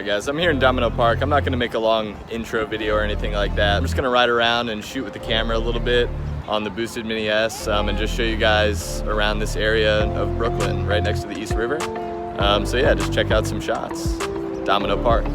Alright guys, I'm here in Domino Park. I'm not going to make a long intro video or anything like that. I'm just going to ride around and shoot with the camera a little bit on the boosted Mini S and just show you guys around this area of Brooklyn, right next to the East River. So yeah, just check out some shots. Domino Park.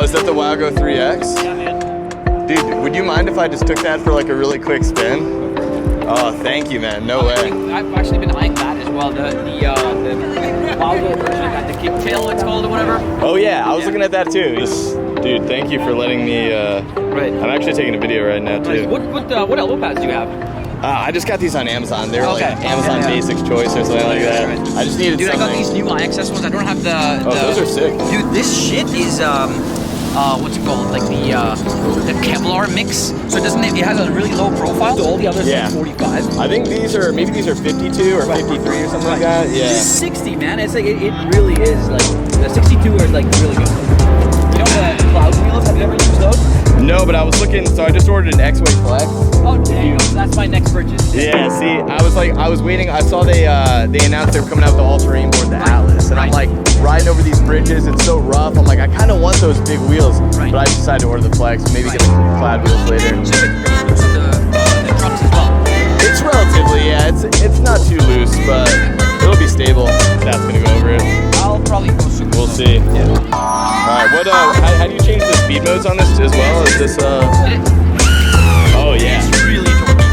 Is that the Wowgo 3X? Yeah, man. Dude, would you mind if I just took that for like a really quick spin? Oh, thank you, man. No way. I've actually been eyeing that as well. The Wowgo version of that, the kicktail it's called or whatever. Oh yeah, I was looking at that too. Dude, thank you for letting me. Right. I'm actually taking a video right now too. What elbow pads do you have? I just got these on Amazon. They were like Amazon Basics Choice or something like that. Right. I just needed something. Dude, I got these new IXS ones. I don't have the. Oh, those are sick. Dude, this shit is what's it called? Like the Kevlar mix. So it has a really low profile. So all the others are 45. I think maybe these are 52 or 53 or something like that. Yeah. This is 60, man. It's like it really is like the 62 are like really good. You know the cloud wheels? Have you ever used those? No, but I was looking. So I just ordered an X-Way Flex. Oh, damn! That's my next purchase. Yeah. See, I was waiting. I saw they announced they were coming out with the all-terrain board, the Atlas, and I'm like riding over these bridges. It's so rough. I'm like, I kind of want those big wheels, but I decided to order the Flex. Maybe get the cloud wheels later. So the trucks as well. It's relatively, yeah. It's not too loose, but it'll be stable. That's gonna go over it. I'll probably go super. We'll see. Yeah. All right. What? How do you change the speed modes on this as well? Is this Oh yeah. It's really torquey.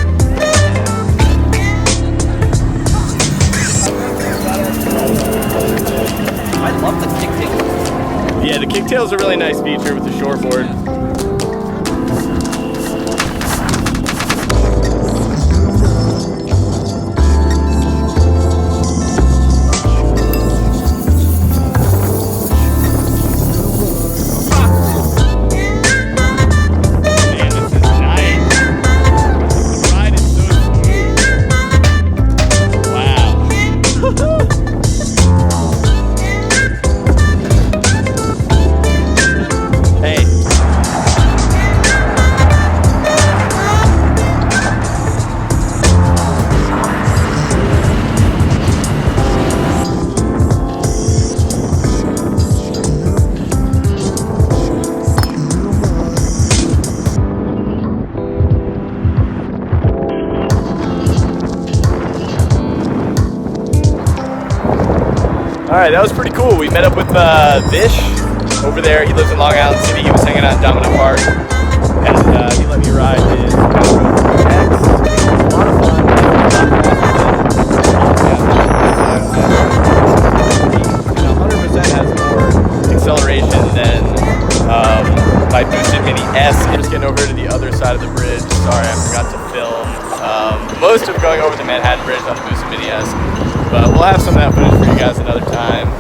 I love the kicktail. Yeah, the kicktail's a really nice feature with the shortboard. right, that was pretty cool. We met up with Vish over there. He lives in Long Island City. He was hanging out in Domino Park, and he let me ride his X. A lot of fun. 100% has more acceleration than my boosted Mini S. I'm just getting over to the other side of the bridge. Sorry, I forgot to film most of going over the Manhattan Bridge on the boosted Mini S. But we'll have some of that footage for you guys another time.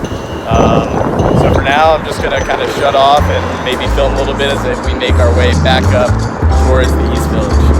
So for now, I'm just gonna kind of shut off and maybe film a little bit as we make our way back up towards the East Village.